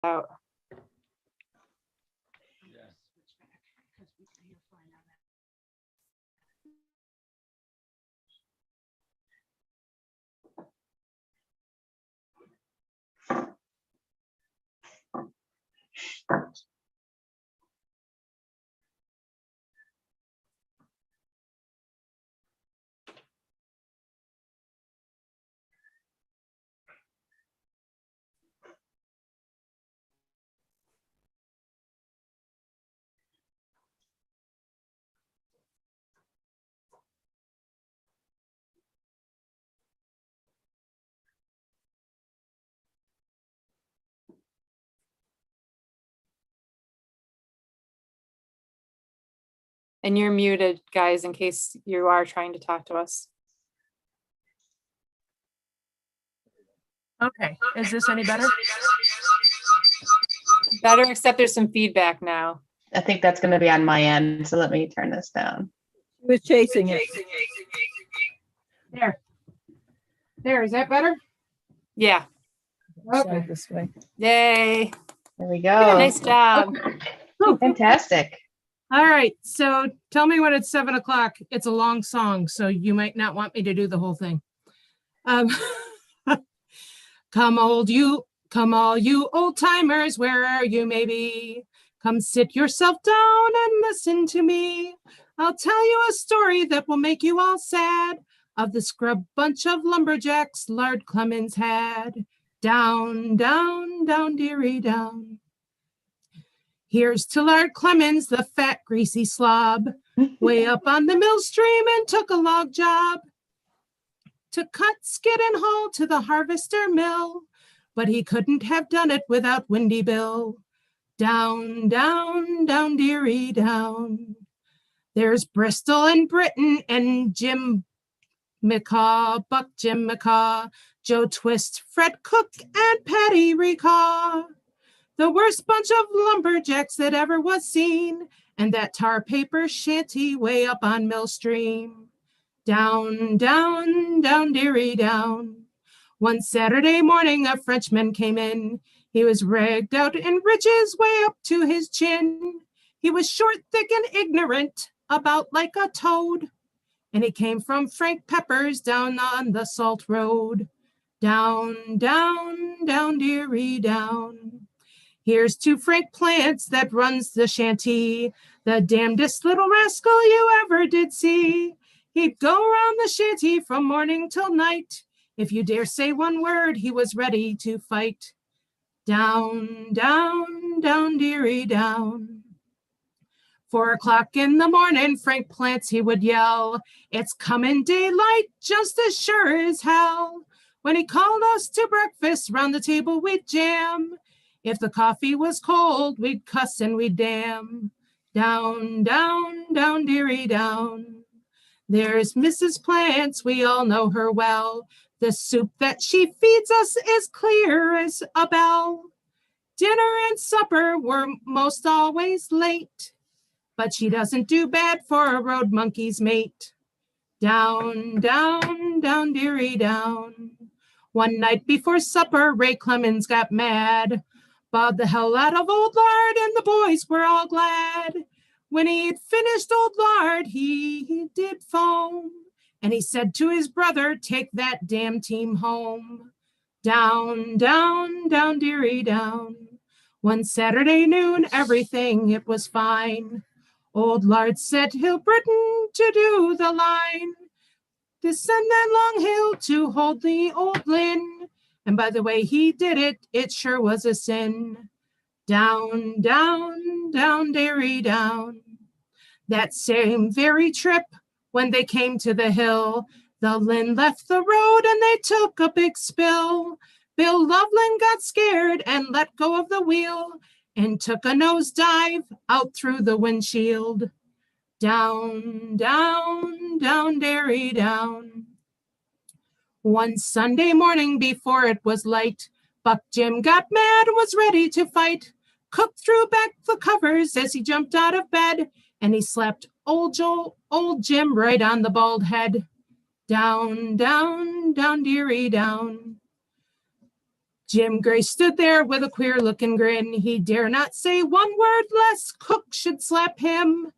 out. And you're muted, guys, in case you are trying to talk to us. Okay, is this any better? Better, except there's some feedback now. I think that's going to be on my end. So let me turn this down. He was chasing it. There, is that better? Yeah. Slide this way. Yay. There we go. Nice job. Fantastic. All right, so tell me when it's 7 o'clock. It's a long song, so you might not want me to do the whole thing. Come all you old timers, wherever you may be. Come sit yourself down and listen to me. I'll tell you a story that will make you all sad, of the scrub bunch of lumberjacks Lord Clemens had. Down, down, down, dearie, down. Here's to Lord Clemens, the fat, greasy slob, way up on the mill stream and took a log job to cut, skid, and haul to the harvester mill, but he couldn't have done it without Windy Bill. Down, down, down, dearie, down. There's Bristol and Britton and Jim McCaw, Buck Jim McCaw, Joe Twist, Fred Cook, and Patty Recaw. The worst bunch of lumberjacks that ever was seen, and that tar paper shanty way up on Mill Stream. Down, down, down, dearie, down. One Saturday morning, a Frenchman came in. He was rigged out in riches way up to his chin. He was short, thick, and ignorant, about like a toad. And he came from Frank Pepper's down on the Salt Road. Down, down, down, dearie, down. Here's to Frank Plants that runs the shanty, the damnedest little rascal you ever did see. He'd go round the shanty from morning till night. If you dare say one word, he was ready to fight. Down, down, down, dearie, down. 4 o'clock in the morning, Frank Plants, he would yell, "It's coming daylight, just as sure as hell." When he called us to breakfast, round the table we'd jam. If the coffee was cold, we'd cuss and we'd damn. Down, down, down, dearie, down. There's Mrs. Plants, we all know her well. The soup that she feeds us is clear as a bell. Dinner and supper were most always late, but she doesn't do bad for a road monkey's mate. Down, down, down, dearie, down. One night before supper, Ray Clemens got mad, bawled the hell out of old Lard, and the boys were all glad. When he'd finished old Lard, he did foam, and he said to his brother, "Take that damn team home." Down, down, down, dearie, down. One Saturday noon, everything, it was fine. Old Lard sent Hill Britain to do the line, descend that long hill to hold the old Lynn. And by the way he did it, it sure was a sin. Down, down, down, dearie, down. That same very trip, when they came to the hill, the Lynn left the road and they took a big spill. Bill Loveland got scared and let go of the wheel and took a nosedive out through the windshield. Down, down, down, dearie, down. One Sunday morning before it was light, Buck Jim got mad and was ready to fight. Cook threw back the covers as he jumped out of bed, and he slapped old Jim right on the bald head. Down, down, down, dearie, down. Jim Gray stood there with a queer-looking grin. He dare not say one word lest cook should slap him.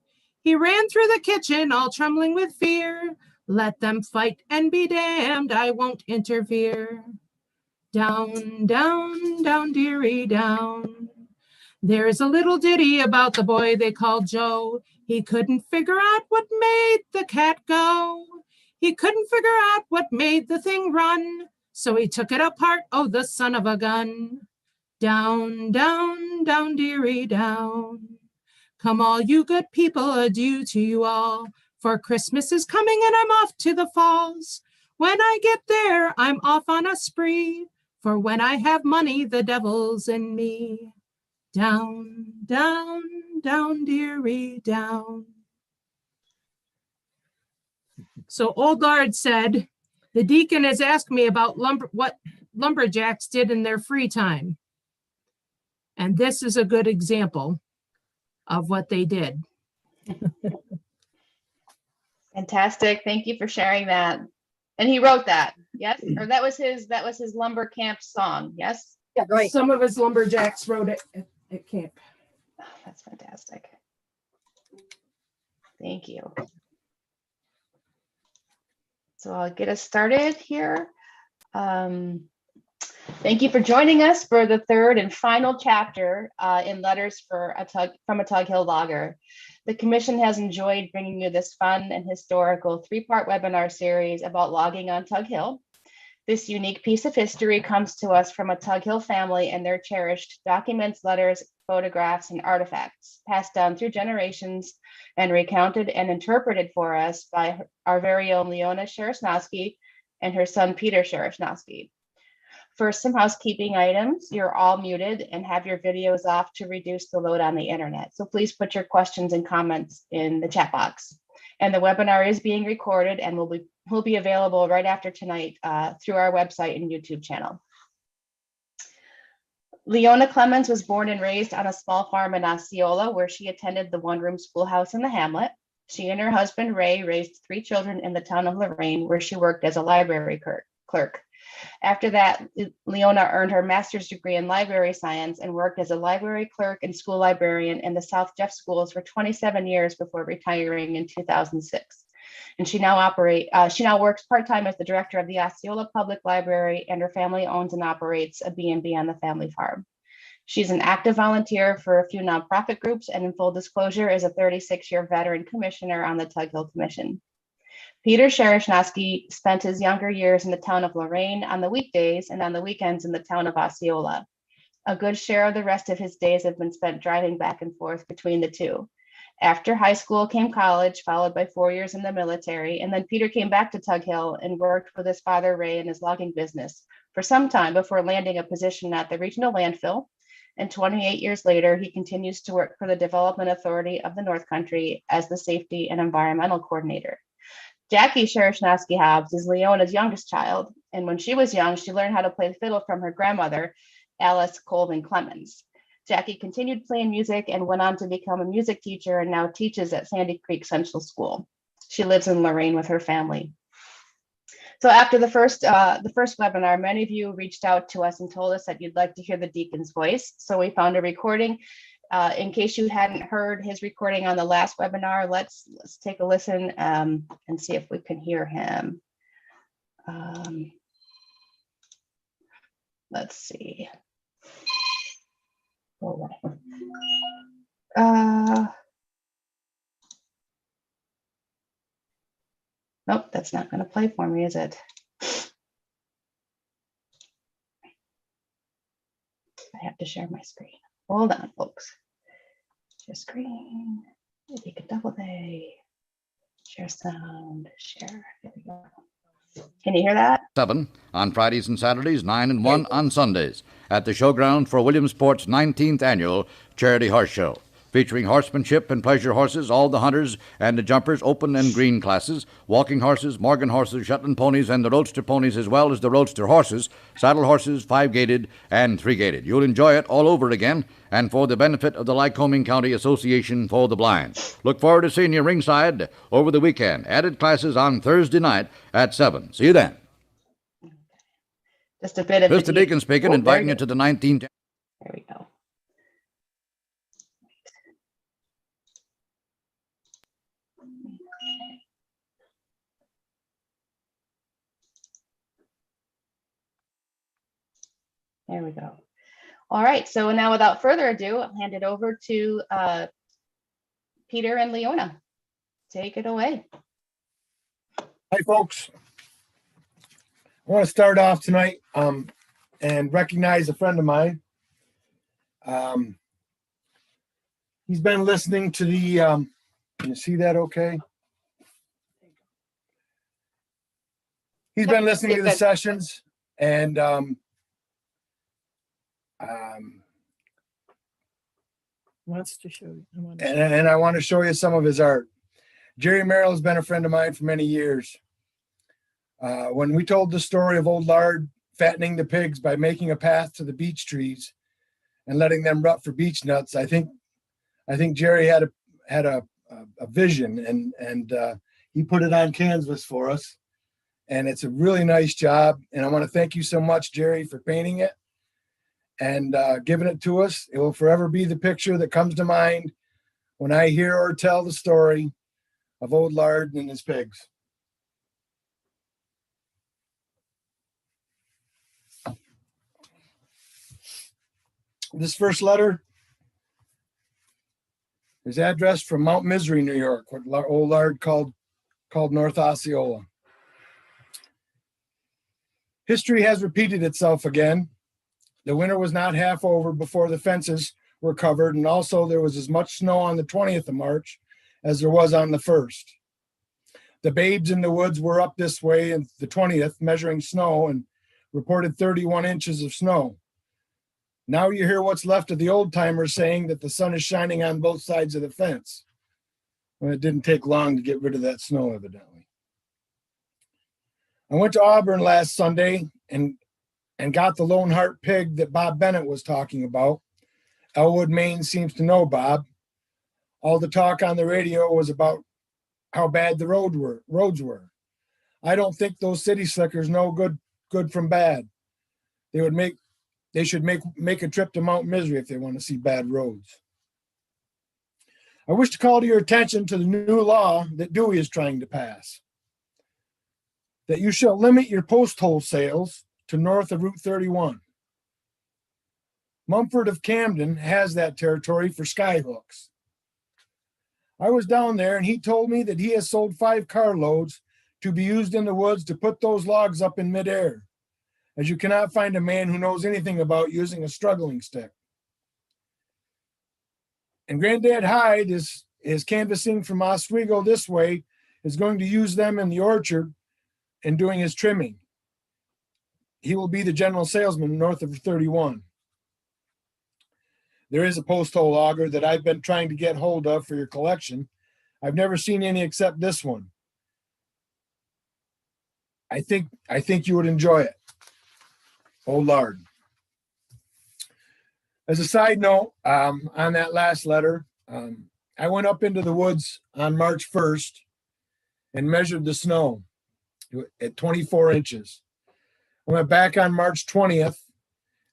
He ran through the kitchen, all trembling with fear. Let them fight and be damned, I won't interfere. Down, down, down, dearie, down. There's a little ditty about the boy they called Joe. He couldn't figure out what made the cat go. He couldn't figure out what made the thing run. So he took it apart, oh, the son of a gun. Down, down, down, dearie, down. Come all you good people, adieu to you all. For Christmas is coming and I'm off to the falls. When I get there, I'm off on a spree. For when I have money, the devil's in me. Down, down, down, dearie, down. So old Lard said, the deacon has asked me about what lumberjacks did in their free time. And this is a good example of what they did. Fantastic. Thank you for sharing that. And he wrote that, yes? Or that was his lumber camp song, yes? Yeah, right. Some of his lumberjacks wrote it at camp. Oh, that's fantastic. Thank you. So I'll get us started here. Thank you for joining us for the third and final chapter in Letters from a Tug Hill Logger. The Commission has enjoyed bringing you this fun and historical three-part webinar series about logging on Tug Hill. This unique piece of history comes to us from a Tug Hill family and their cherished documents, letters, photographs, and artifacts passed down through generations and recounted and interpreted for us by our very own Leona Shereshnovsky and her son Peter Shereshnovsky. First, some housekeeping items. You're all muted and have your videos off to reduce the load on the internet. So please put your questions and comments in the chat box. And the webinar is being recorded and will be available right after tonight through our website and YouTube channel. Leona Clemens was born and raised on a small farm in Osceola, where she attended the one-room schoolhouse in the hamlet. She and her husband, Ray, raised 3 children in the town of Lorraine, where she worked as a library clerk. After that, Leona earned her master's degree in library science and worked as a library clerk and school librarian in the South Jeff schools for 27 years before retiring in 2006. And she now works part-time as the director of the Osceola Public Library, and her family owns and operates a B&B on the family farm. She's an active volunteer for a few nonprofit groups, and in full disclosure, is a 36-year veteran commissioner on the Tug Hill Commission. Peter Shereshnovsky spent his younger years in the town of Lorraine on the weekdays and on the weekends in the town of Osceola. A good share of the rest of his days have been spent driving back and forth between the two. After high school came college, followed by 4 years in the military, and then Peter came back to Tug Hill and worked with his father, Ray, in his logging business for some time before landing a position at the regional landfill. And 28 years later, he continues to work for the Development Authority of the North Country as the Safety and Environmental Coordinator. Jackie Shereshnovsky Hobbs is Leona's youngest child, and when she was young, she learned how to play the fiddle from her grandmother, Alice Colvin Clemens. Jackie continued playing music and went on to become a music teacher and now teaches at Sandy Creek Central School. She lives in Lorraine with her family. So after the first webinar, many of you reached out to us and told us that you'd like to hear the deacon's voice. So we found a recording. In case you hadn't heard his recording on the last webinar, let's take a listen and see if we can hear him. Let's see. Nope, that's not going to play for me, is it? I have to share my screen. Hold on, folks. Share screen. Maybe a double A. Share sound. Share. There we go. Can you hear that? 7 on Fridays and Saturdays, 9 and 1 on Sundays at the showground for Williamsport's 19th annual Charity Horse Show. Featuring horsemanship and pleasure horses, all the hunters and the jumpers, open and green classes, walking horses, Morgan horses, Shetland ponies, and the roadster ponies, as well as the roadster horses, saddle horses, 5-gated and 3-gated. You'll enjoy it all over again, and for the benefit of the Lycoming County Association for the Blind. Look forward to seeing you ringside over the weekend. Added classes on Thursday night at 7. See you then. Just a bit of Mr. Deacon speaking, Oh, there inviting you you to the 19th. There we go. There we go. All right, so now without further ado, I'll hand it over to Peter and Leona. Take it away. Hi, folks. I want to start off tonight and recognize a friend of mine. He's been listening to the, can you see that okay? He's been listening to the sessions and Wants to show you. and I want to show you some of his art. Jerry Merrill has been a friend of mine for many years. When we told the story of old Lard fattening the pigs by making a path to the beech trees and letting them rut for beech nuts, I think Jerry had a vision and he put it on canvas for us. And it's a really nice job. And I want to thank you so much, Jerry, for painting it and giving it to us. It will forever be the picture that comes to mind when I hear or tell the story of old Lard and his pigs. This first letter is addressed from Mount Misery, New York, what old Lard called North Osceola. History has repeated itself again. The winter was not half over before the fences were covered, and also there was as much snow on the 20th of March as there was on the 1st. The babes in the woods were up this way and the 20th measuring snow and reported 31 inches of snow. Now you hear what's left of the old timers saying that the sun is shining on both sides of the fence. Well, it didn't take long to get rid of that snow, evidently. I went to Auburn last Sunday and got the Lone Heart pig that Bob Bennett was talking about. Elwood, Maine seems to know Bob. All the talk on the radio was about how bad the roads were. I don't think those city slickers know good from bad. They should make a trip to Mount Misery if they want to see bad roads. I wish to call to your attention to the new law that Dewey is trying to pass. That you shall limit your post hole sales to north of Route 31. Mumford of Camden has that territory for skyhooks. I was down there and he told me that he has sold 5 carloads to be used in the woods to put those logs up in midair, as you cannot find a man who knows anything about using a struggling stick. And Granddad Hyde is canvassing from Oswego this way, is going to use them in the orchard and doing his trimming. He will be the general salesman north of 31. There is a post hole auger that I've been trying to get hold of for your collection. I've never seen any except this one. I think you would enjoy it. Old Lard. As a side note, on that last letter, I went up into the woods on March 1st and measured the snow at 24 inches. I went back on March 20th,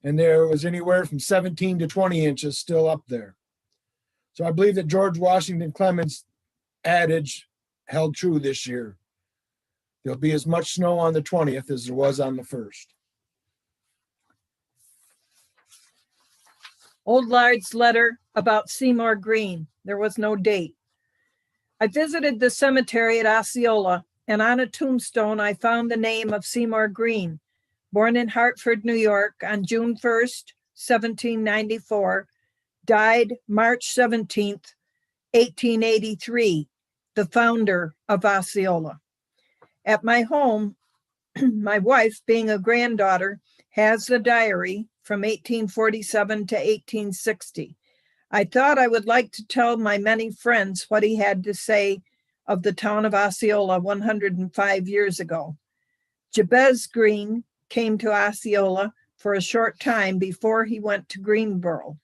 and there was anywhere from 17 to 20 inches still up there. So I believe that George Washington Clemens' adage held true this year. There'll be as much snow on the 20th as there was on the 1st. Old Lard's letter about Seymour Green. There was no date. I visited the cemetery at Osceola, and on a tombstone, I found the name of Seymour Green, born in Hartford, New York on June 1st, 1794, died March 17th, 1883, the founder of Osceola. At my home, my wife, being a granddaughter, has the diary from 1847 to 1860. I thought I would like to tell my many friends what he had to say of the town of Osceola 105 years ago. Jabez Green came to Osceola for a short time before he went to Greenboro.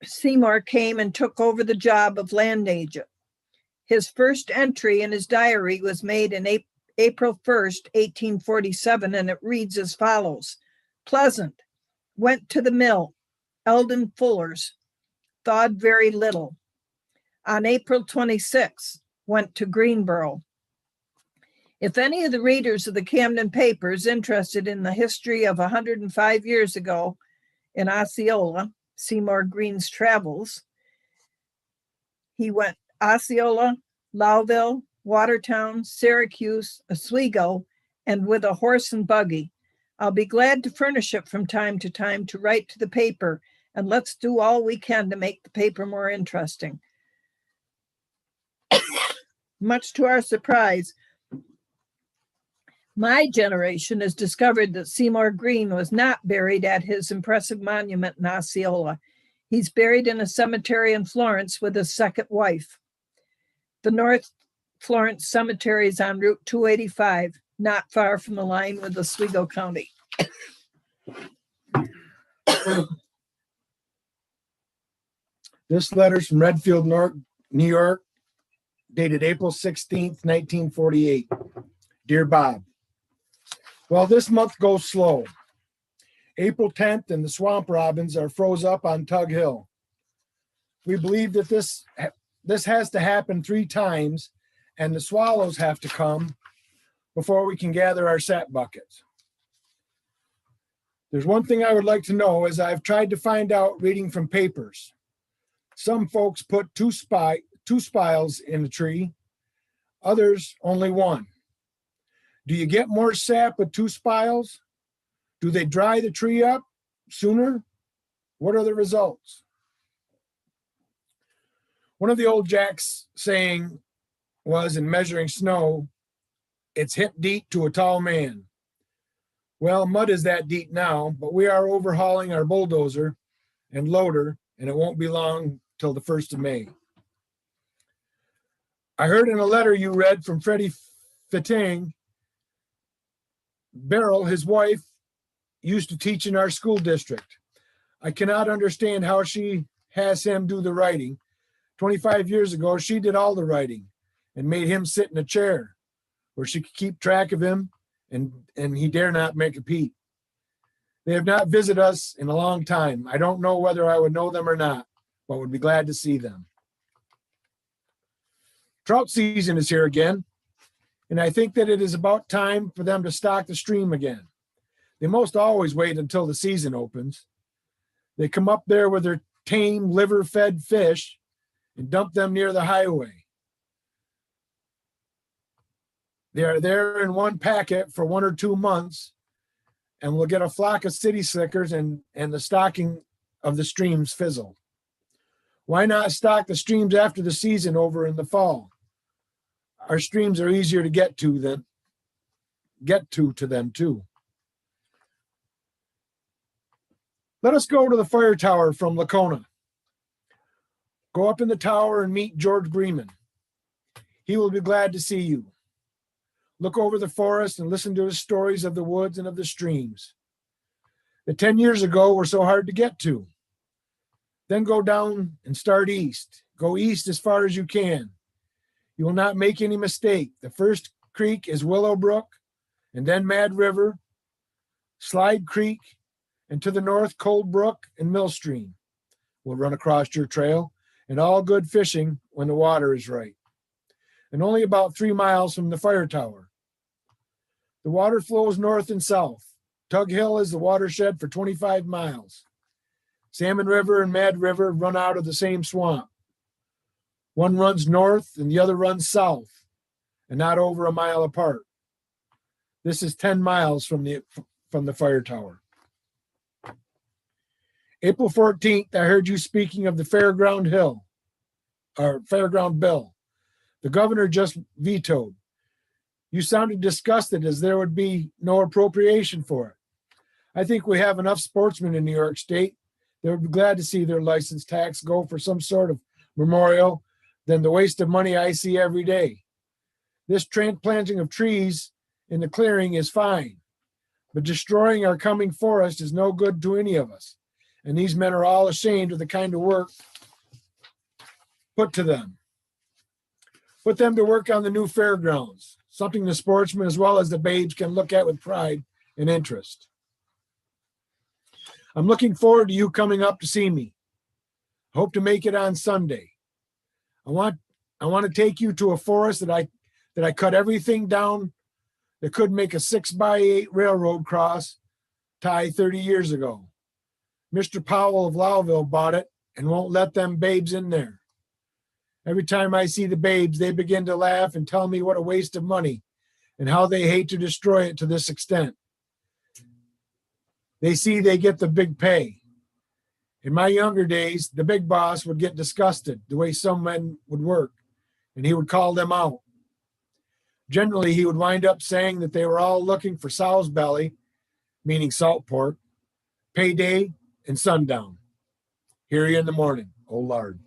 Seymour came and took over the job of land agent. His first entry in his diary was made in April 1st, 1847, and it reads as follows. Pleasant, went to the mill, Eldon Fuller's, thawed very little. On April 26th, went to Greenboro. If any of the readers of the Camden paper is interested in the history of 105 years ago in Osceola, Seymour Green's travels, he went Osceola, Lowville, Watertown, Syracuse, Oswego, and with a horse and buggy. I'll be glad to furnish it from time to time to write to the paper, and let's do all we can to make the paper more interesting. Much to our surprise, my generation has discovered that Seymour Green was not buried at his impressive monument in Osceola. He's buried in a cemetery in Florence with his second wife. The North Florence Cemetery is on Route 285, not far from the line with Oswego County. This letter's from Redfield, New York, dated April 16th, 1948. Dear Bob, well, this month goes slow. April 10th and the swamp robins are froze up on Tug Hill. We believe that this has to happen 3 times, and the swallows have to come before we can gather our sap buckets. There's one thing I would like to know, as I've tried to find out reading from papers. Some folks put two spiles in the tree, others only one. Do you get more sap with 2 spiles? Do they dry the tree up sooner? What are the results? One of the old Jack's saying was, in measuring snow, it's hip deep to a tall man. Well, mud is that deep now, but we are overhauling our bulldozer and loader, and it won't be long till the 1st of May. I heard in a letter you read from Freddie Fitting, Beryl, his wife, used to teach in our school district. I cannot understand how she has him do the writing. 25 years ago, she did all the writing and made him sit in a chair where she could keep track of him, and he dare not make a peep. They have not visited us in a long time. I don't know whether I would know them or not, but would be glad to see them. Trout season is here again, and I think that it is about time for them to stock the stream again. They most always wait until the season opens. They come up there with their tame, liver-fed fish and dump them near the highway. They are there in one packet for 1 or 2 months, and we'll get a flock of city slickers and the stocking of the streams fizzle. Why not stock the streams after the season over in the fall? Our streams are easier to get to them too. Let us go to the fire tower from Lacona. Go up in the tower and meet George Bremen. He will be glad to see you. Look over the forest and listen to his stories of the woods and of the streams that 10 years ago were so hard to get to. Then go down and start east. Go east as far as you can. You will not make any mistake. The first creek is Willow Brook, and then Mad River, Slide Creek, and to the north, Cold Brook and Mill Stream will run across your trail, and all good fishing when the water is right. And only about 3 miles from the fire tower. The water flows north and south. Tug Hill is the watershed for 25 miles. Salmon River and Mad River run out of the same swamp. One runs north and the other runs south, and not over a mile apart. This is 10 miles from the fire tower. April 14th, I heard you speaking of the Fairground Bill. The governor just vetoed. You sounded disgusted as there would be no appropriation for it. I think we have enough sportsmen in New York State. They would be glad to see their license tax go for some sort of memorial than the waste of money I see every day. This transplanting of trees in the clearing is fine, but destroying our coming forest is no good to any of us. And these men are all ashamed of the kind of work put to them. Put them to work on the new fairgrounds something the sportsmen as well as the babes can look at with pride and interest. I'm looking forward to you coming up to see me. Hope to make it on Sunday. I want to take you to a forest that I cut everything down that could make a 6x8 railroad cross tie 30 years ago. Mr. Powell of Lowville bought it and won't let them babes in there. Every time I see the babes, they begin to laugh and tell me what a waste of money and how they hate to destroy it to this extent. They see they get the big pay. In my younger days, the big boss would get disgusted the way some men would work, and he would call them out. Generally, he would wind up saying that they were all looking for sow's belly, meaning salt pork, payday, and sundown. Hear you in the morning, oh Lord.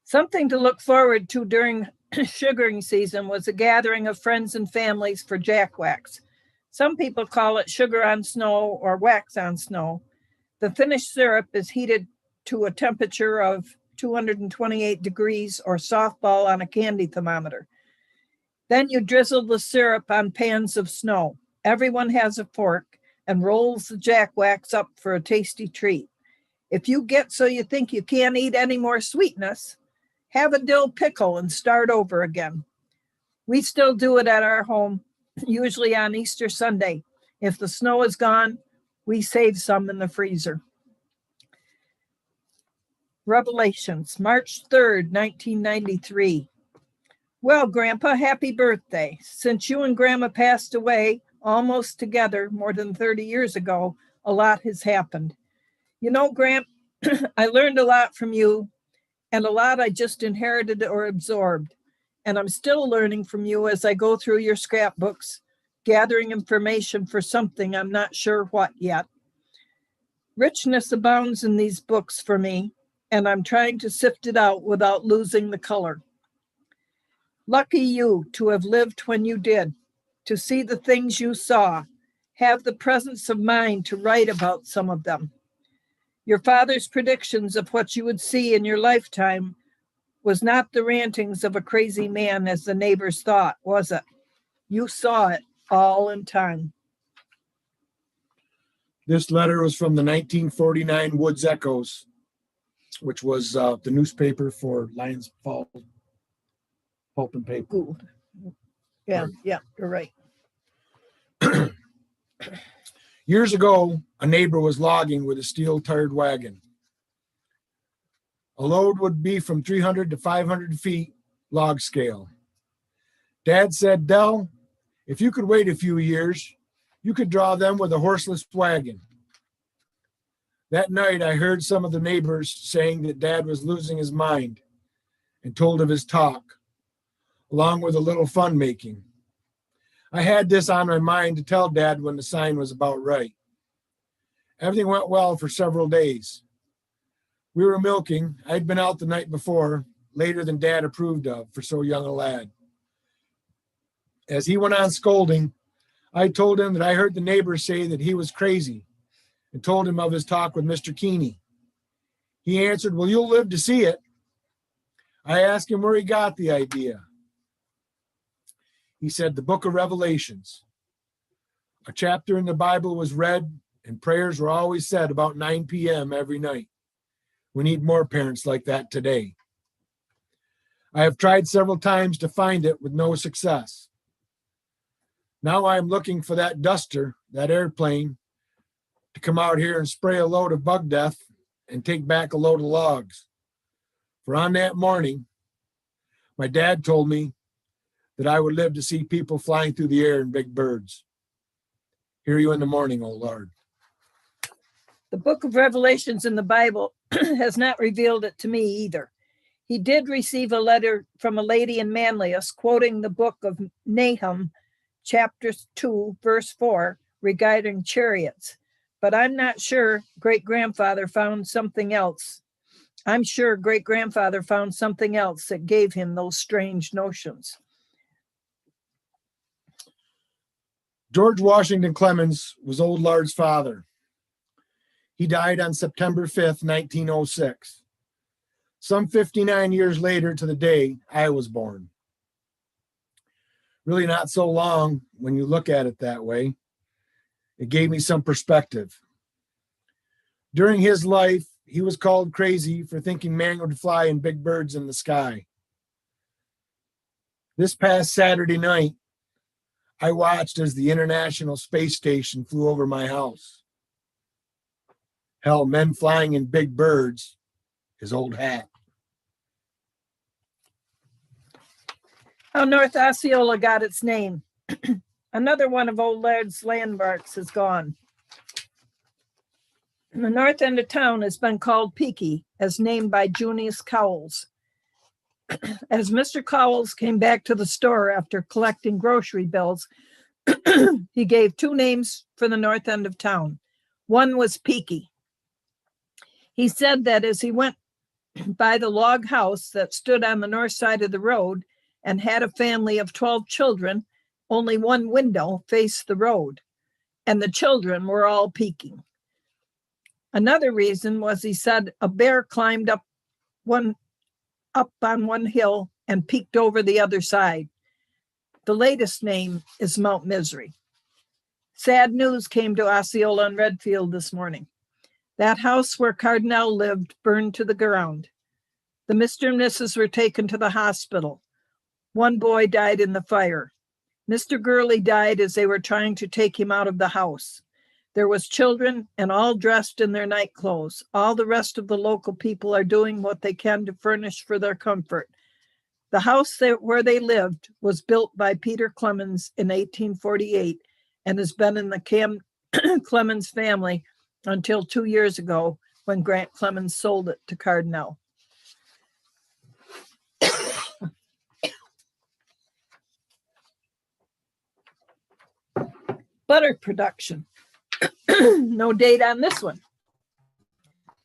Something to look forward to during sugaring season was a gathering of friends and families for jack wax. Some people call it sugar on snow or wax on snow. The finished syrup is heated to a temperature of 228 degrees or softball on a candy thermometer. Then you drizzle the syrup on pans of snow. Everyone has a fork and rolls the jack wax up for a tasty treat. If you get so you think you can't eat any more sweetness, have a dill pickle and start over again. We still do it at our home, usually on Easter Sunday. If the snow is gone, we save some in the freezer. Revelations, March 3rd, 1993. Well, Grandpa, happy birthday. Since you and Grandma passed away almost together more than 30 years ago, a lot has happened. You know, Gramp, I learned a lot from you, and a lot I just inherited or absorbed. And I'm still learning from you as I go through your scrapbooks, gathering information for something I'm not sure what yet. Richness abounds in these books for me, and I'm trying to sift it out without losing the color. Lucky you to have lived when you did, to see the things you saw, have the presence of mind to write about some of them. Your father's predictions of what you would see in your lifetime was not the rantings of a crazy man as the neighbors thought, was it? You saw it all in time. This letter was from the 1949 Woods Echoes, which was the newspaper for Lions Falls Pulp and Paper. Ooh. Yeah, you're right. Years ago, a neighbor was logging with a steel-tired wagon. A load would be from 300 to 500 feet log scale. Dad said, Dell, if you could wait a few years, you could draw them with a horseless wagon. That night, I heard some of the neighbors saying that Dad was losing his mind and told of his talk, along with a little fun making. I had this on my mind to tell Dad when the sign was about right. Everything went well for several days. We were milking. I'd been out the night before, later than Dad approved of for so young a lad. As he went on scolding, I told him that I heard the neighbors say that he was crazy and told him of his talk with Mr. Keeney. He answered, well, you'll live to see it. I asked him where he got the idea. He said, the book of Revelations. A chapter in the Bible was read and prayers were always said about 9 p.m. every night. We need more parents like that today. I have tried several times to find it with no success. Now I am looking for that duster, that airplane, to come out here and spray a load of bug death and take back a load of logs. For on that morning, my dad told me that I would live to see people flying through the air in big birds. Hear you in the morning, O Lord. The book of Revelations in the Bible has not revealed it to me either. He did receive a letter from a lady in Manlius quoting the book of Nahum, chapter 2, verse 4, regarding chariots. But I'm not sure great-grandfather found something else. I'm sure great-grandfather found something else that gave him those strange notions. George Washington Clemens was Old Lard's father. He died on September 5th, 1906. some 59 years later to the day I was born. Really not so long when you look at it that way. It gave me some perspective. During his life, he was called crazy for thinking man would fly in big birds in the sky. This past Saturday night, I watched as the International Space Station flew over my house. Hell, men flying in big birds is old hat. How North Osceola got its name. Another one of old Laird's landmarks is gone. The north end of town has been called Peaky, as named by Junius Cowles. As Mr. Cowles came back to the store after collecting grocery bills, he gave two names for the north end of town. One was Peaky. He said that as he went by the log house that stood on the north side of the road and had a family of 12 children, only one window faced the road, and the children were all peeking. Another reason was, he said, a bear climbed up on one hill and peeked over the other side. The latest name is Mount Misery. Sad news came to Osceola and Redfield this morning. That house where Cardinal lived burned to the ground. The Mr. and Mrs. were taken to the hospital. One boy died in the fire. Mr. Gurley died as they were trying to take him out of the house. There was children and all dressed in their night clothes. All the rest of the local people are doing what they can to furnish for their comfort. The house where they lived was built by Peter Clemens in 1848 and has been in the Clemens family until 2 years ago when Grant Clemens sold it to Cardinal. Butter production. No date on this one.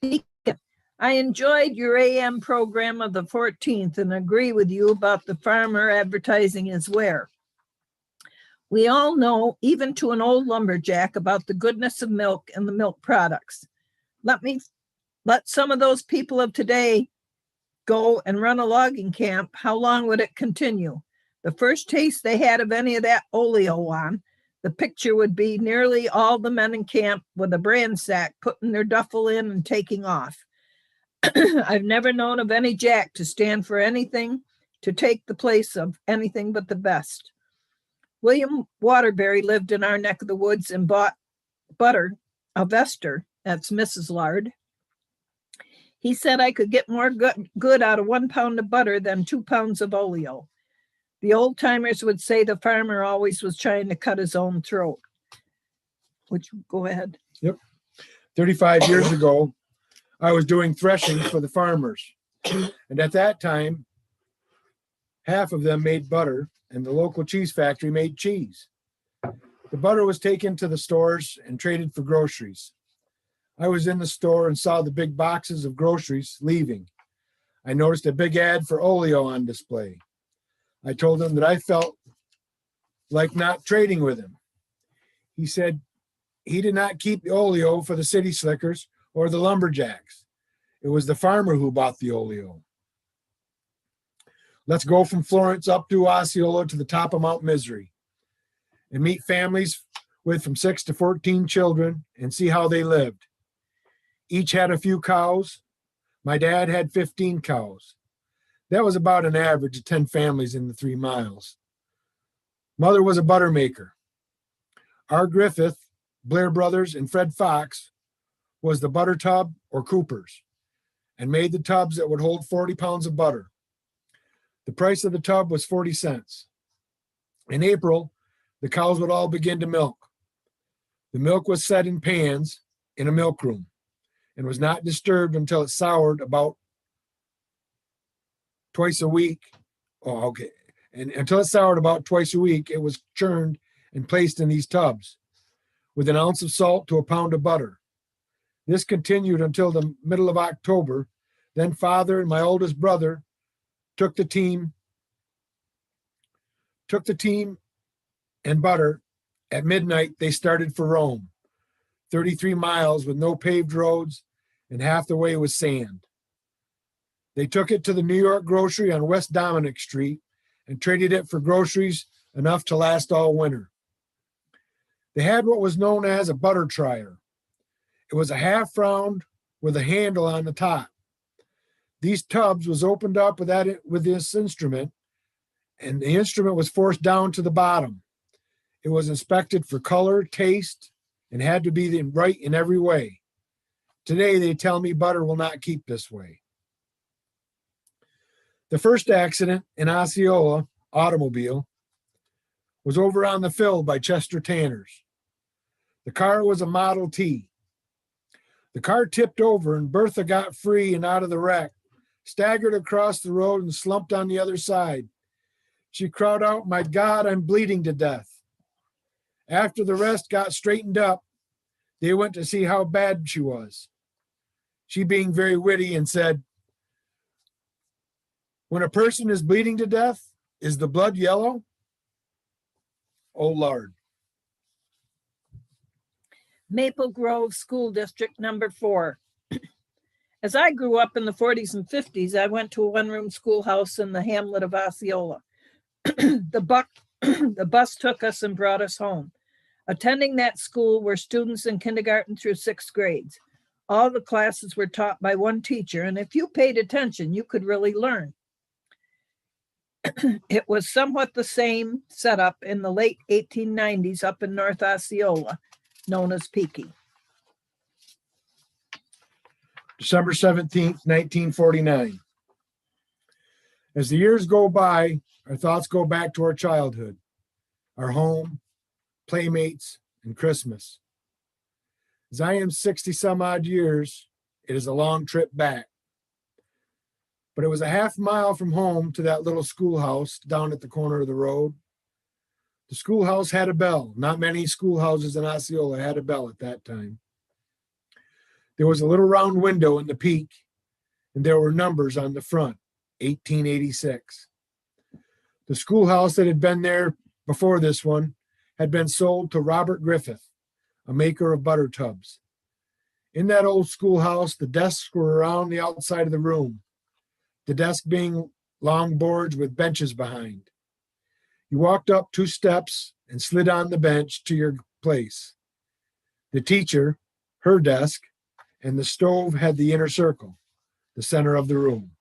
I enjoyed your AM program of the 14th and agree with you about the farmer advertising his ware. We all know, even to an old lumberjack, about the goodness of milk and the milk products. Let some of those people of today go and run a logging camp. How long would it continue? The first taste they had of any of that oleo on, the picture would be nearly all the men in camp with a bran sack putting their duffel in and taking off. I've never known of any jack to stand for anything, to take the place of anything but the best. William Waterbury lived in our neck of the woods and bought butter of Esther, that's Mrs. Lard. He said I could get more good out of 1 pound of butter than 2 pounds of oleo. The old timers would say the farmer always was trying to cut his own throat. Go ahead. Yep. 35 years ago, I was doing threshing for the farmers. And at that time, half of them made butter and the local cheese factory made cheese. The butter was taken to the stores and traded for groceries. I was in the store and saw the big boxes of groceries leaving. I noticed a big ad for oleo on display. I told him that I felt like not trading with him. He said he did not keep the oleo for the city slickers or the lumberjacks. It was the farmer who bought the oleo. Let's go from Florence up to Osceola to the top of Mount Misery and meet families with from 6 to 14 children and see how they lived. Each had a few cows. My dad had 15 cows. That was about an average of 10 families in the 3 miles. Mother was a butter maker. R. Griffith, Blair Brothers, and Fred Fox was the butter tub or coopers and made the tubs that would hold 40 pounds of butter. The price of the tub was 40 cents. In April, the cows would all begin to milk. The milk was set in pans in a milk room and was not disturbed until it soured about twice a week. And until it soured about twice a week, it was churned and placed in these tubs with an ounce of salt to a pound of butter. This continued until the middle of October. Then father and my oldest brother took the team and butter. At midnight, they started for Rome, 33 miles with no paved roads, and half the way was sand. They took it to the New York grocery on West Dominic Street and traded it for groceries enough to last all winter. They had what was known as a butter trier. It was a half round with a handle on the top. These tubs was opened up with this instrument, and the instrument was forced down to the bottom. It was inspected for color, taste, and had to be right in every way. Today, they tell me butter will not keep this way. The first accident in Osceola, automobile, was over on the fill by Chester Tanner's. The car was a Model T. The car tipped over and Bertha got free and out of the wreck, staggered across the road and slumped on the other side. She cried out, "My God, I'm bleeding to death." After the rest got straightened up, they went to see how bad she was. She, being very witty, and said, "When a person is bleeding to death, is the blood yellow?" Oh, Lord. Maple Grove School District number 4. As I grew up in the 40s and 50s, I went to a one-room schoolhouse in the hamlet of Osceola. The bus took us and brought us home. Attending that school were students in kindergarten through 6th grades. All the classes were taught by one teacher, and if you paid attention, you could really learn. It was somewhat the same setup in the late 1890s up in North Osceola, known as Peaky. December 17th, 1949. As the years go by, our thoughts go back to our childhood, our home, playmates, and Christmas. As I am 60 some odd years, it is a long trip back. But it was a half mile from home to that little schoolhouse down at the corner of the road. The schoolhouse had a bell. Not many schoolhouses in Osceola had a bell at that time. There was a little round window in the peak, and there were numbers on the front, 1886. The schoolhouse that had been there before this one had been sold to Robert Griffith, a maker of butter tubs. In that old schoolhouse, the desks were around the outside of the room, the desk being long boards with benches behind. You walked up 2 steps and slid on the bench to your place. The teacher, her desk, and the stove had the inner circle, the center of the room.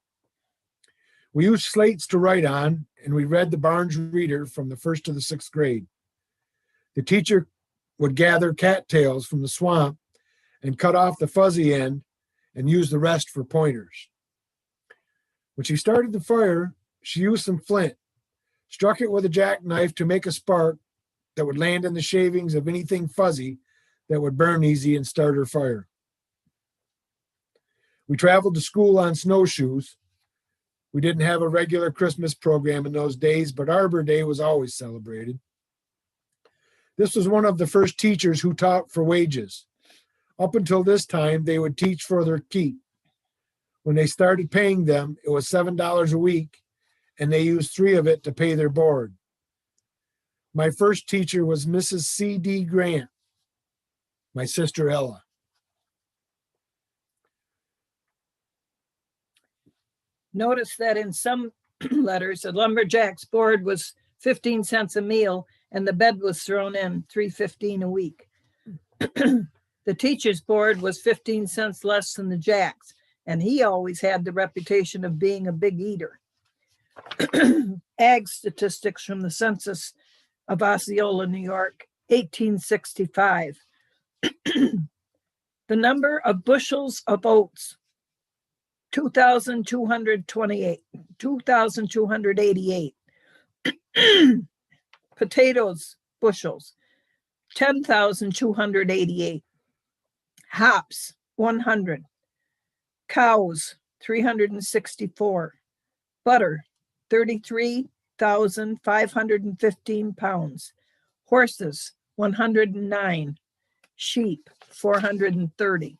We used slates to write on, and we read the Barnes Reader from the 1st to the 6th grade. The teacher would gather cattails from the swamp and cut off the fuzzy end and use the rest for pointers. When she started the fire, she used some flint, struck it with a jackknife to make a spark that would land in the shavings of anything fuzzy that would burn easy and start her fire. We traveled to school on snowshoes. We didn't have a regular Christmas program in those days, but Arbor Day was always celebrated. This was one of the first teachers who taught for wages. Up until this time, they would teach for their keep. When they started paying them, it was $7 a week, and they used 3 of it to pay their board. My first teacher was Mrs. C.D. Grant, my sister Ella. Notice that in some letters, the lumberjack's board was 15 cents a meal, and the bed was thrown in $3.15 a week. The teacher's board was 15 cents less than the jack's, and he always had the reputation of being a big eater. Ag statistics from the census of Osceola, New York, 1865. The number of bushels of oats, 2,288. Potatoes, bushels, 10,288. Hops, 100. Cows, 364. Butter, 33,515 pounds. Horses, 109. Sheep, 430.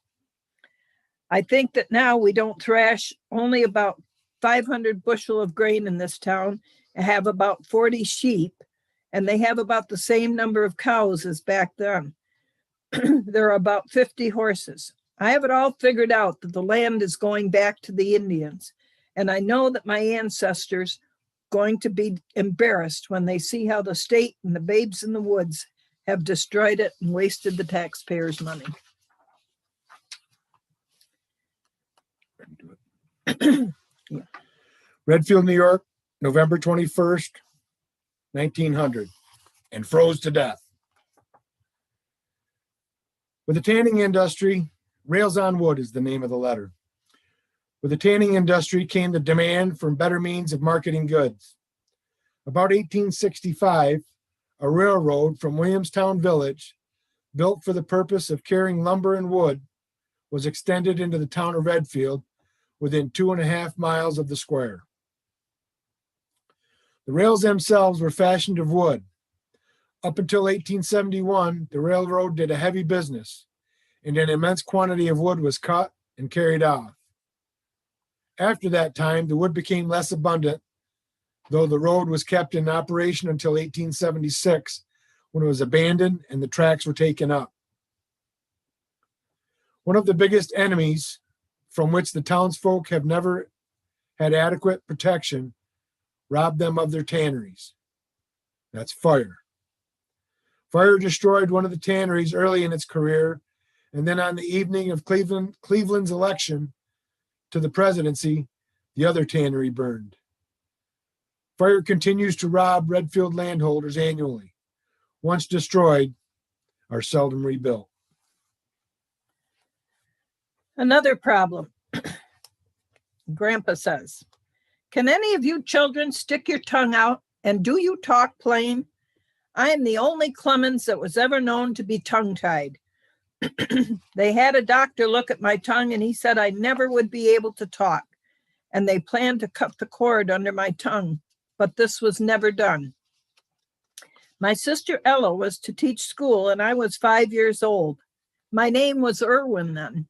I think that now we don't thrash only about 500 bushel of grain in this town and have about 40 sheep, and they have about the same number of cows as back then. There are about 50 horses. I have it all figured out that the land is going back to the Indians, And I know that my ancestors going to be embarrassed when they see how the state and the babes in the woods have destroyed it and wasted the taxpayers' money. Yeah. Redfield, New York, November 21st, 1900, and froze to death. With the tanning industry, Rails on Wood is the name of the letter. With the tanning industry came the demand for better means of marketing goods. About 1865, a railroad from Williamstown Village, built for the purpose of carrying lumber and wood, was extended into the town of Redfield within 2.5 miles of the square. The rails themselves were fashioned of wood. Up until 1871, the railroad did a heavy business, and an immense quantity of wood was cut and carried off. After that time, the wood became less abundant, though the road was kept in operation until 1876, when it was abandoned and the tracks were taken up. One of the biggest enemies from which the townsfolk have never had adequate protection robbed them of their tanneries. That's fire. Fire destroyed one of the tanneries early in its career, and then on the evening of Cleveland's election to the presidency, the other tannery burned. Fire continues to rob Redfield landholders annually. Once destroyed, are seldom rebuilt. Another problem. Grandpa says, can any of you children stick your tongue out, and do you talk plain? I am the only Clemens that was ever known to be tongue-tied. They had a doctor look at my tongue, and he said I never would be able to talk, and they planned to cut the cord under my tongue, but this was never done. My sister Ella was to teach school, and I was 5 years old. My name was Irwin then.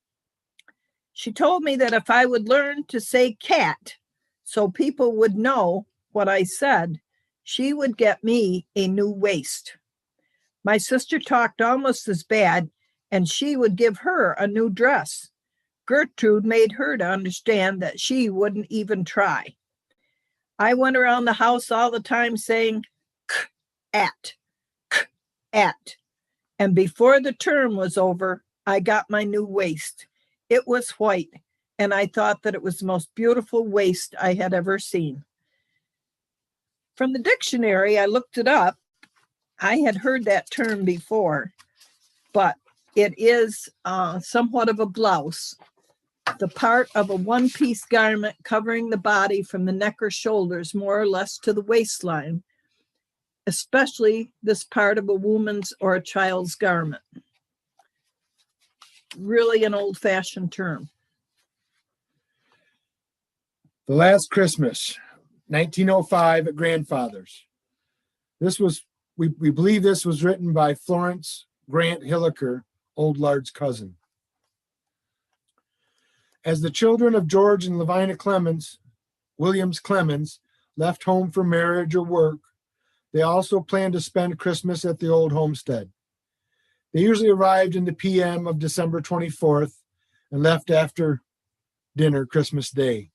She told me that if I would learn to say cat so people would know what I said, she would get me a new waist. My sister talked almost as bad, and she would give her a new dress. Gertrude made her to understand that she wouldn't even try. I went around the house all the time saying, k-at, k-at. And before the term was over, I got my new waist. It was white, and I thought that it was the most beautiful waist I had ever seen. From the dictionary, I looked it up. I had heard that term before, but it is somewhat of a blouse, the part of a one-piece garment covering the body from the neck or shoulders, more or less to the waistline, especially this part of a woman's or a child's garment. Really an old-fashioned term. The Last Christmas, 1905 at Grandfather's. This was, we believe this was written by Florence Grant Hilliker, Old Lard's cousin. As the children of George and Lavina Williams Clemens, left home for marriage or work, they also planned to spend Christmas at the old homestead. They usually arrived in the PM of December 24th and left after dinner Christmas Day.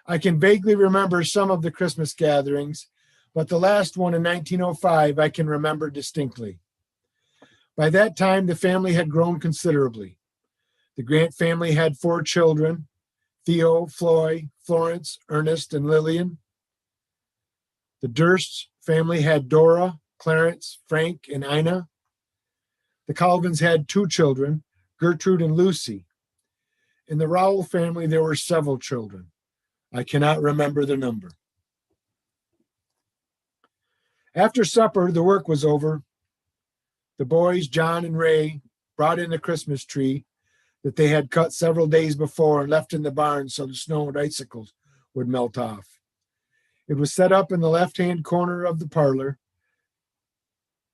I can vaguely remember some of the Christmas gatherings, but the last one in 1905 I can remember distinctly. By that time, the family had grown considerably. The Grant family had 4 children, Theo, Floy, Florence, Ernest, and Lillian. The Durst family had Dora, Clarence, Frank, and Ina. The Colvins had 2 children, Gertrude and Lucy. In the Rowell family, there were several children. I cannot remember the number. After supper, the work was over. The boys, John and Ray, brought in the Christmas tree that they had cut several days before and left in the barn so the snow and icicles would melt off. It was set up in the left-hand corner of the parlor.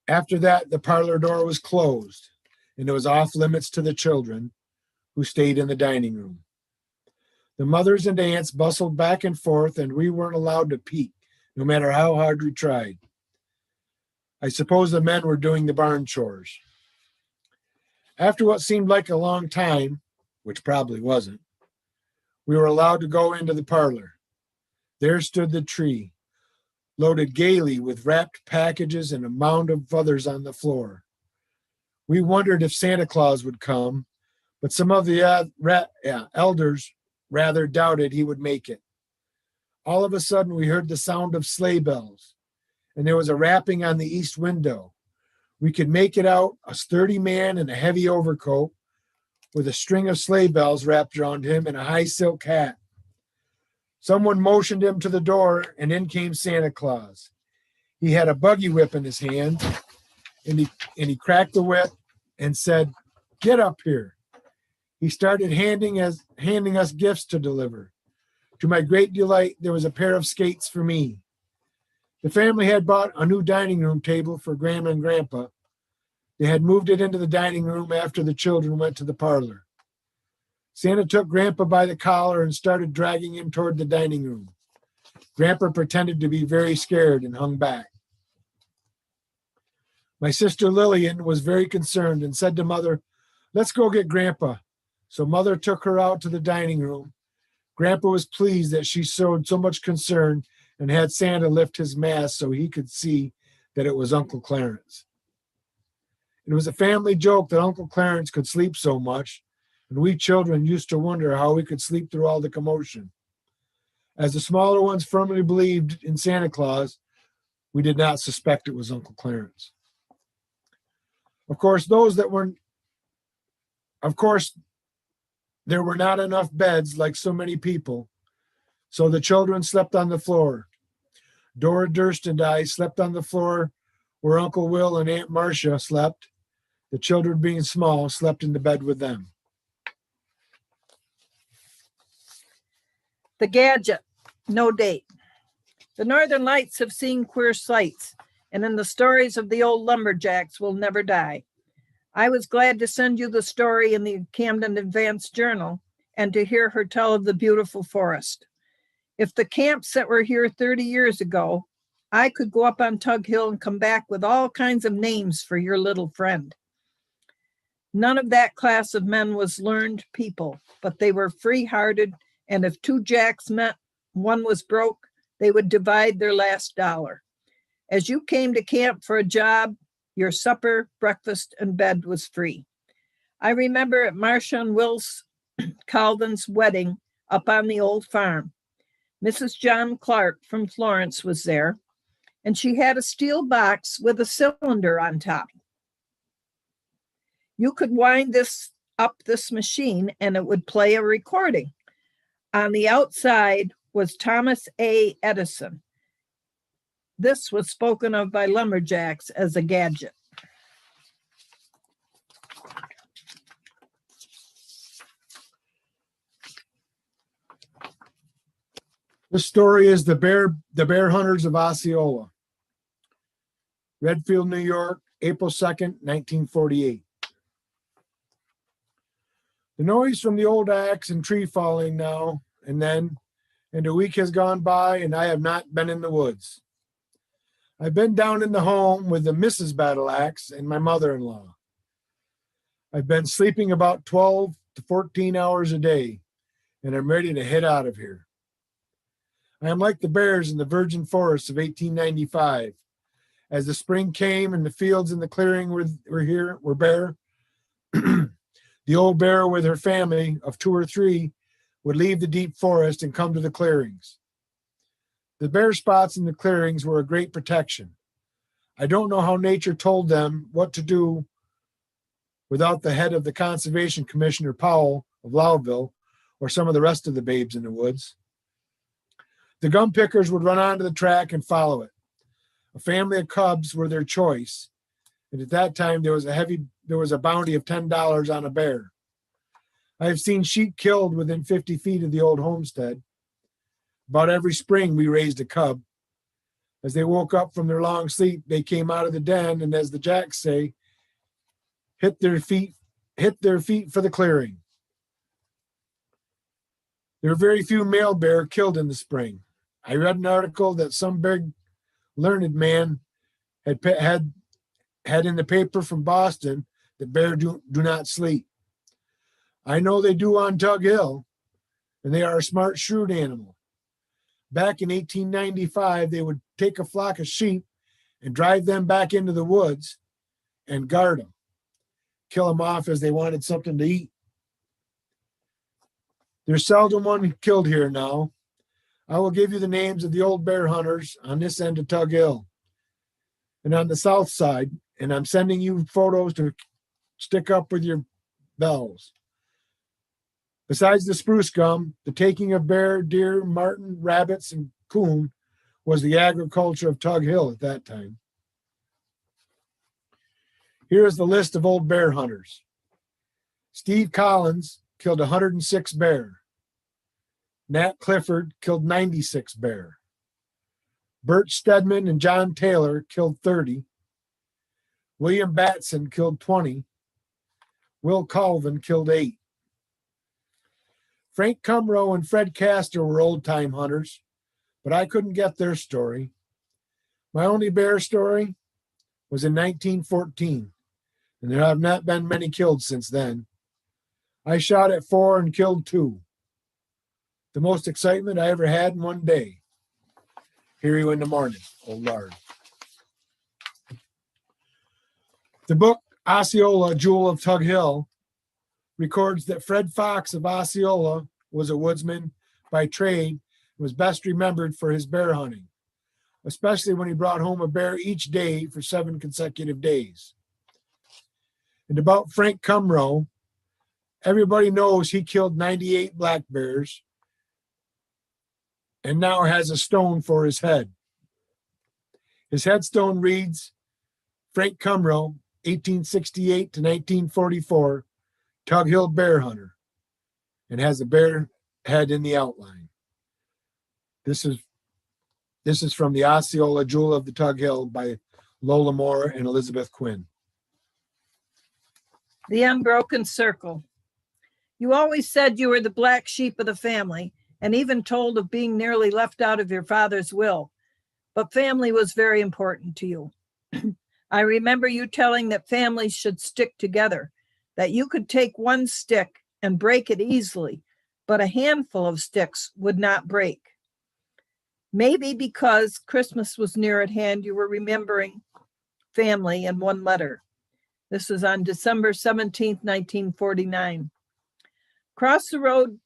After that, the parlor door was closed, and it was off limits to the children, who stayed in the dining room. The mothers and aunts bustled back and forth, and we weren't allowed to peek, no matter how hard we tried. I suppose the men were doing the barn chores. After what seemed like a long time, which probably wasn't, We were allowed to go into the parlor. There stood the tree, loaded gaily with wrapped packages and a mound of others on the floor. We wondered if Santa Claus would come, but some of the elders rather doubted he would make it. All of a sudden, we heard the sound of sleigh bells, and there was a rapping on the east window. We could make it out, a sturdy man in a heavy overcoat with a string of sleigh bells wrapped around him and a high silk hat. Someone motioned him to the door, and in came Santa Claus. He had a buggy whip in his hand, and he cracked the whip and said, "Get up here." He started handing us gifts to deliver. To my great delight, there was a pair of skates for me. The family had bought a new dining room table for Grandma and Grandpa. They had moved it into the dining room after the children went to the parlor. Santa took Grandpa by the collar and started dragging him toward the dining room. Grandpa pretended to be very scared and hung back. My sister Lillian was very concerned and said to Mother, "Let's go get Grandpa." So Mother took her out to the dining room. Grandpa was pleased that she showed so much concern and had Santa lift his mask so he could see that it was Uncle Clarence. It was a family joke that Uncle Clarence could sleep so much, and we children used to wonder how we could sleep through all the commotion. As the smaller ones firmly believed in Santa Claus, we did not suspect it was Uncle Clarence. Of course, there were not enough beds like so many people, so the children slept on the floor. Dora Durst and I slept on the floor where Uncle Will and Aunt Marcia slept. The children, being small, slept in the bed with them. The gadget, no date. The Northern Lights have seen queer sights, and in the stories of the old lumberjacks will never die. I was glad to send you the story in the Camden Advance Journal and to hear her tell of the beautiful forest. If the camps that were here 30 years ago, I could go up on Tug Hill and come back with all kinds of names for your little friend. None of that class of men was learned people, but they were free-hearted, and if two jacks met, one was broke, they would divide their last dollar. As you came to camp for a job, your supper, breakfast, and bed was free. I remember at Marcia and Will's Calvin's wedding up on the old farm. Mrs. John Clark from Florence was there, and she had a steel box with a cylinder on top. You could wind this machine and it would play a recording. On the outside was Thomas A. Edison. This was spoken of by lumberjacks as a gadget. This story is the Bear Hunters of Osceola. Redfield, New York, April 2nd, 1948. The noise from the old axe and tree falling now and then, and a week has gone by and I have not been in the woods. I've been down in the home with the Mrs. Battle Axe and my mother-in-law. I've been sleeping about 12 to 14 hours a day, and I'm ready to head out of here. I am like the bears in the virgin forests of 1895. As the spring came and the fields in the clearing were bare, the old bear with her family of 2 or 3 would leave the deep forest and come to the clearings. The bare spots in the clearings were a great protection. I don't know how nature told them what to do without the head of the Conservation Commissioner, Powell of Loudville, or some of the rest of the babes in the woods. The gum pickers would run onto the track and follow it. A family of cubs were their choice, and at that time there was a bounty of $10 on a bear. I have seen sheep killed within 50 feet of the old homestead. About every spring we raised a cub. As they woke up from their long sleep, they came out of the den and, as the jacks say, hit their feet for the clearing. There are very few male bear killed in the spring. I read an article that some big learned man had in the paper from Boston that bear do not sleep. I know they do on Tug Hill, and they are a smart, shrewd animal. Back in 1895, they would take a flock of sheep and drive them back into the woods and guard them, kill them off as they wanted something to eat. There's seldom one killed here now. I will give you the names of the old bear hunters on this end of Tug Hill and on the south side, and I'm sending you photos to stick up with your bells. Besides the spruce gum, the taking of bear, deer, marten, rabbits, and coon was the agriculture of Tug Hill at that time. Here is the list of old bear hunters. Steve Collins killed 106 bear. Nat Clifford killed 96 bear. Bert Stedman and John Taylor killed 30. William Batson killed 20. Will Colvin killed 8. Frank Cumrow and Fred Castor were old-time hunters, but I couldn't get their story. My only bear story was in 1914, and there have not been many killed since then. I shot at 4 and killed 2. The most excitement I ever had in one day. Hear you in the morning, oh Lord. The book Osceola, Jewel of Tug Hill records that Fred Fox of Osceola was a woodsman by trade and was best remembered for his bear hunting, especially when he brought home a bear each day for 7 consecutive days. And about Frank Cumrow, everybody knows he killed 98 black bears and now has a stone for his head. His headstone reads, Frank Cumrow, 1868 to 1944, Tug Hill bear hunter, and has a bear head in the outline. This is from the Osceola Jewel of the Tug Hill by Lola Moore and Elizabeth Quinn. The Unbroken Circle. You always said you were the black sheep of the family, and even told of being nearly left out of your father's will. But family was very important to you. I remember you telling that families should stick together, that you could take one stick and break it easily, but a handful of sticks would not break. Maybe because Christmas was near at hand, you were remembering family in one letter. This was on December 17th, 1949. Across the road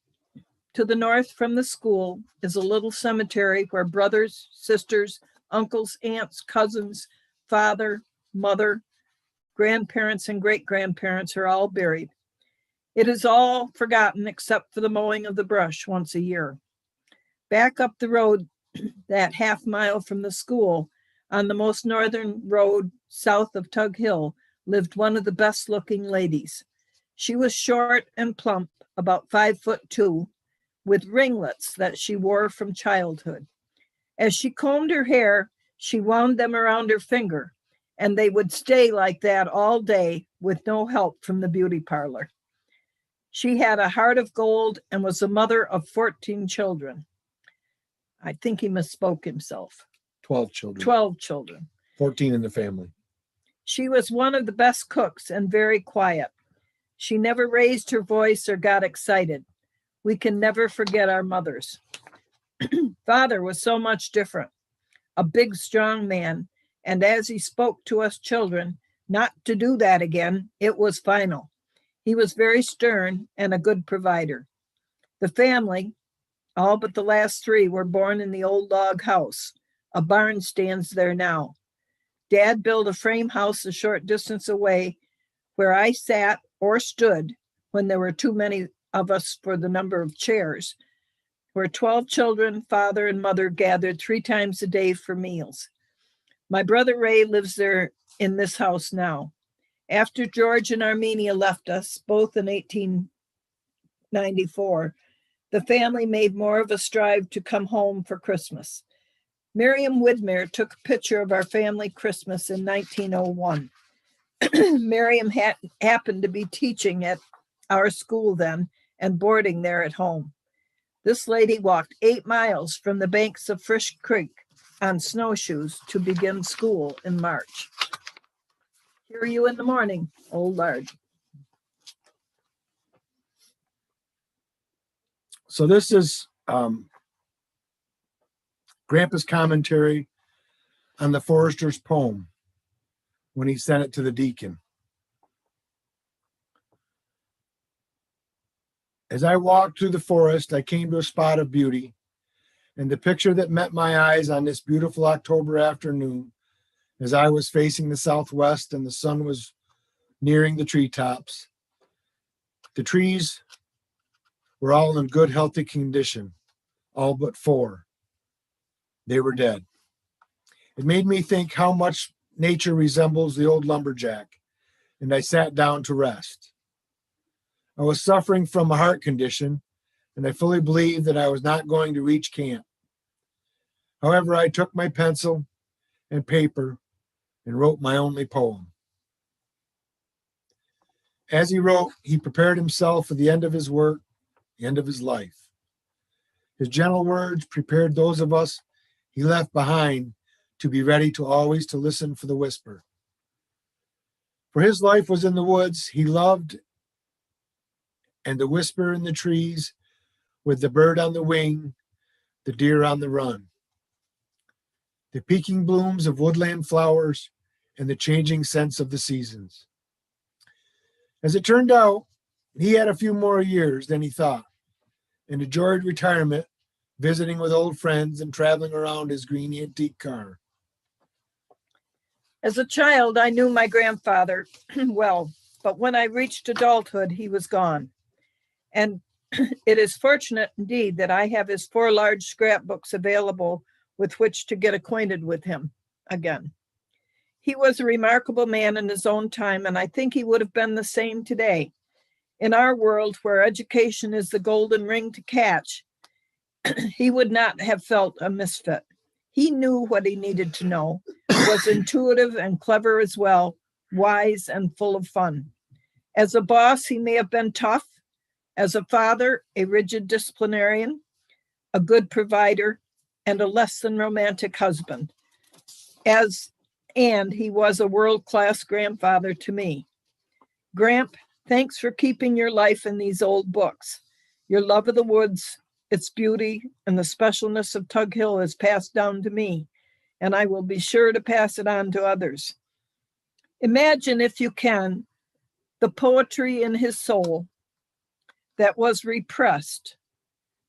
to the north from the school is a little cemetery where brothers, sisters, uncles, aunts, cousins, father, mother, grandparents, and great-grandparents are all buried. It is all forgotten except for the mowing of the brush once a year. Back up the road, that half mile from the school, on the most northern road south of Tug Hill, lived one of the best-looking ladies. She was short and plump, about 5'2", with ringlets that she wore from childhood. As she combed her hair, she wound them around her finger, and they would stay like that all day with no help from the beauty parlor. She had a heart of gold and was the mother of 14 children. I think he misspoke himself. 12 children. 12 children. 14 in the family. She was one of the best cooks and very quiet. She never raised her voice or got excited. We can never forget our mothers. Father was so much different, a big, strong man, and as he spoke to us children, not to do that again, it was final. He was very stern and a good provider. The family, all but the last 3, were born in the old log house. A barn stands there now. Dad built a frame house a short distance away where I sat or stood when there were too many of us for the number of chairs, where 12 children, father and mother gathered 3 times a day for meals. My brother Ray lives there in this house now. After George and Armenia left us, both in 1894, the family made more of a strive to come home for Christmas. Miriam Widmer took a picture of our family Christmas in 1901. Miriam happened to be teaching at our school then and boarding there at home. This lady walked 8 miles from the banks of Fish Creek on snowshoes to begin school in March. Hear you in the morning, old lard. So this is Grandpa's commentary on the forester's poem when he sent it to the deacon. As I walked through the forest, I came to a spot of beauty, and the picture that met my eyes on this beautiful October afternoon, as I was facing the southwest and the sun was nearing the treetops, the trees were all in good, healthy condition, all but 4. They were dead. It made me think how much nature resembles the old lumberjack, and I sat down to rest. I was suffering from a heart condition, and I fully believed that I was not going to reach camp. However, I took my pencil and paper and wrote my only poem. As he wrote, he prepared himself for the end of his work, the end of his life. His gentle words prepared those of us he left behind to be ready to always to listen for the whisper. For his life was in the woods he loved, and the whisper in the trees, with the bird on the wing, the deer on the run, the peaking blooms of woodland flowers, and the changing scents of the seasons. As it turned out, he had a few more years than he thought, and enjoyed retirement, visiting with old friends and traveling around his green antique car. As a child, I knew my grandfather well, but when I reached adulthood, he was gone. And it is fortunate indeed that I have his 4 large scrapbooks available with which to get acquainted with him again. He was a remarkable man in his own time, and I think he would have been the same today. In our world, where education is the golden ring to catch, he would not have felt a misfit. He knew what he needed to know, was intuitive and clever as well, wise and full of fun. As a boss, he may have been tough. As a father, a rigid disciplinarian, a good provider, and a less than romantic husband. And he was a world-class grandfather to me. Gramp, thanks for keeping your life in these old books. Your love of the woods, its beauty, and the specialness of Tug Hill is passed down to me, and I will be sure to pass it on to others. Imagine, if you can, the poetry in his soul that was repressed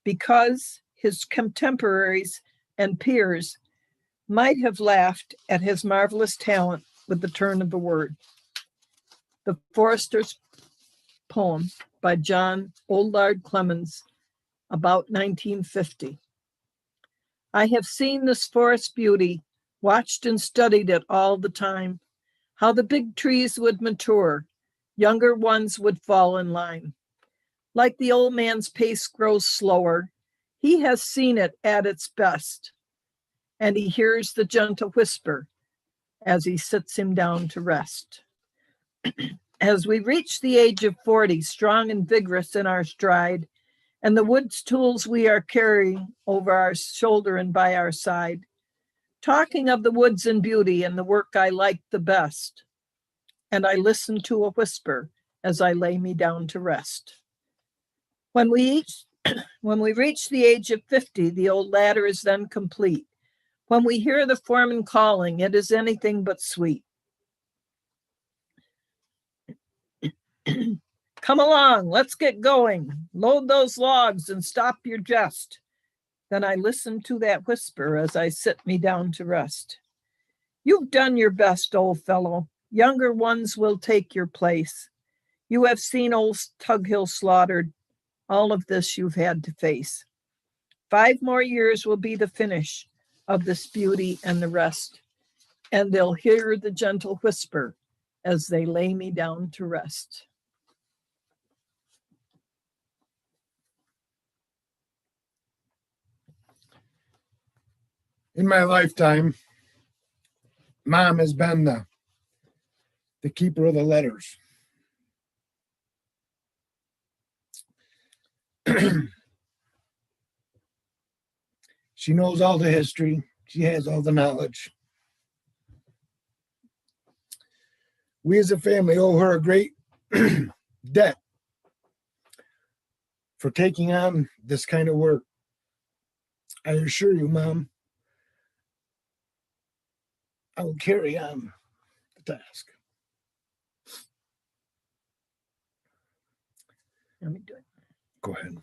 because his contemporaries and peers might have laughed at his marvelous talent with the turn of a word. The Forester's Poem by John Oldard Clemens, about 1950. I have seen this forest beauty, watched and studied it all the time, how the big trees would mature, younger ones would fall in line. Like the old man's pace grows slower, he has seen it at its best, and he hears the gentle whisper as he sits him down to rest. As we reach the age of 40, strong and vigorous in our stride, and the wood's tools we are carrying over our shoulder and by our side, talking of the woods and beauty and the work I like the best, and I listen to a whisper as I lay me down to rest. When we reach the age of 50, the old ladder is then complete. When we hear the foreman calling, it is anything but sweet. Come along, let's get going. Load those logs and stop your jest. Then I listen to that whisper as I sit me down to rest. You've done your best, old fellow. Younger ones will take your place. You have seen old Tug Hill slaughtered. All of this you've had to face. 5 more years will be the finish of this beauty and the rest, and they'll hear the gentle whisper as they lay me down to rest. In my lifetime, Mom has been the keeper of the letters. She knows all the history. She has all the knowledge. We as a family owe her a great debt for taking on this kind of work. I assure you, Mom, I will carry on the task. Let me do it. Go ahead.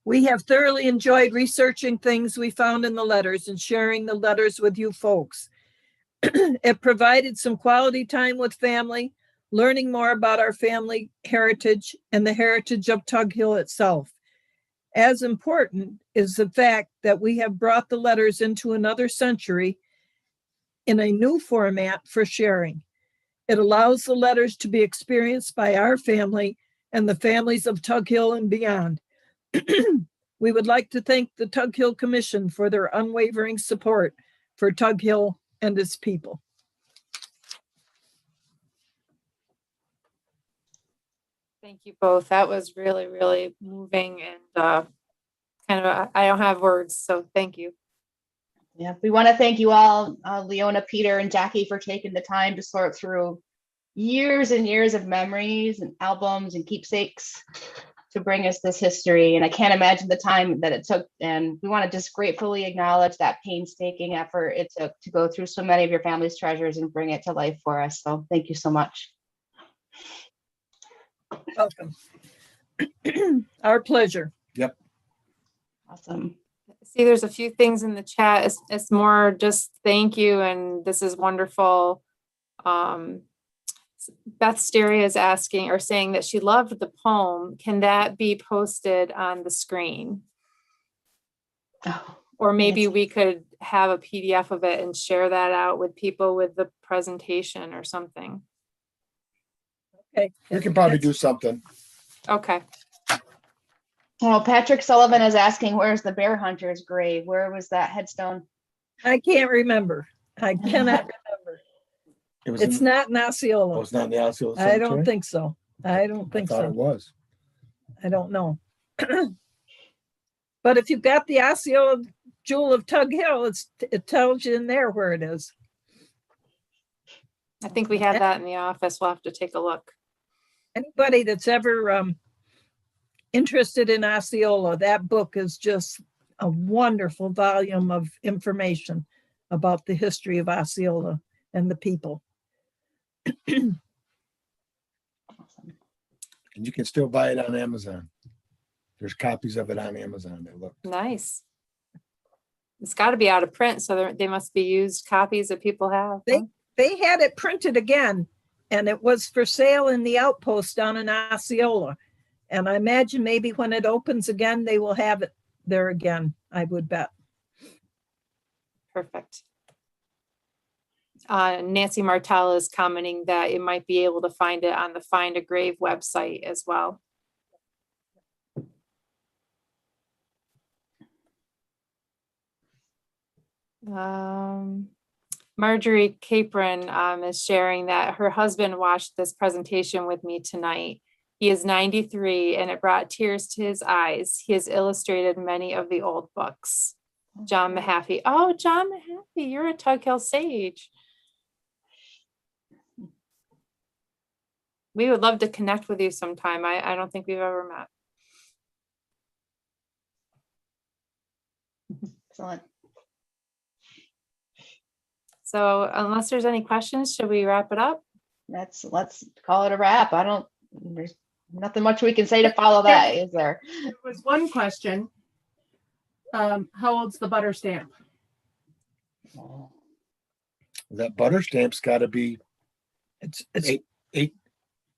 We have thoroughly enjoyed researching things we found in the letters and sharing the letters with you folks. It provided some quality time with family, learning more about our family heritage and the heritage of Tug Hill itself. As important is the fact that we have brought the letters into another century in a new format for sharing. It allows the letters to be experienced by our family and the families of Tug Hill and beyond. We would like to thank the Tug Hill Commission for their unwavering support for Tug Hill and its people. Thank you both. That was really, really moving and I don't have words, so thank you. Yeah, we want to thank you all, Leona, Peter, and Jackie, for taking the time to sort through years and years of memories and albums and keepsakes to bring us this history. And I can't imagine the time that it took. And we want to just gratefully acknowledge that painstaking effort it took to go through so many of your family's treasures and bring it to life for us. So thank you so much. Welcome. Our pleasure. Yep. Awesome. See, there's a few things in the chat. It's more just thank you, and this is wonderful. Beth Sterry is asking or saying that she loved the poem. Can that be posted on the screen? Oh, Or maybe yes. we could have a PDF of it and share that out with people with the presentation or something. Okay. We can probably do something. Okay. Well, Patrick Sullivan is asking, where's the bear hunter's grave? Where was that headstone? I can't remember. I cannot remember. It's not in Osceola. Oh, it's not in the Osceola I Cemetery? don't think so. I don't think I thought so. it was. I don't know. But if you've got the Osceola Jewel of Tug Hill, it tells you in there where it is. I think we have that in the office. We'll have to take a look. Anybody that's ever interested in Osceola, that book is just a wonderful volume of information about the history of Osceola and the people. And you can still buy it on Amazon. There's copies of it on Amazon. They look. Nice. It's got to be out of print, so they must be used copies that people have. They had it printed again, and it was for sale in the outpost down in Osceola. And I imagine maybe when it opens again, they will have it there again, I would bet. Perfect. Nancy Martell is commenting that it might be able to find it on the Find a Grave website as well. Marjorie Capron is sharing that her husband watched this presentation with me tonight. He is 93 and it brought tears to his eyes. He has illustrated many of the old books. John Mahaffey. Oh, John Mahaffey, you're a Tug Hill Sage. We would love to connect with you sometime. I don't think we've ever met. Excellent. So unless there's any questions, should we wrap it up? Let's call it a wrap. There's nothing much we can say to follow that, is there? There was one question. How old's the butter stamp? That butter stamp's got to be It's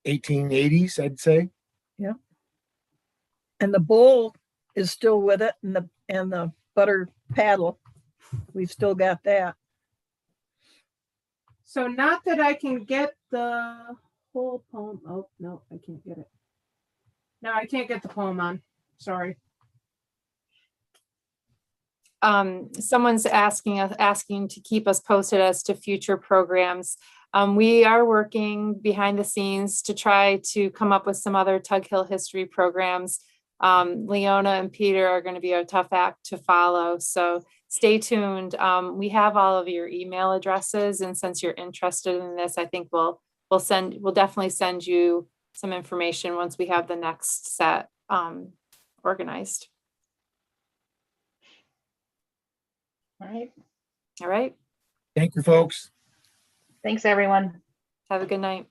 1880s, I'd say. yeah. And the bowl is still with it, and the butter paddle. We've still got that. So not that I can get the whole poem. Oh, no, I can't get it. No, I can't get the poem on. Sorry. Someone's asking to keep us posted as to future programs. We are working behind the scenes to try to come up with some other Tug Hill history programs. Leona and Peter are going to be a tough act to follow, so stay tuned. We have all of your email addresses, and since you're interested in this, I think we'll definitely send you some information once we have the next set organized. All right. All right. Thank you, folks. Thanks, everyone. Have a good night.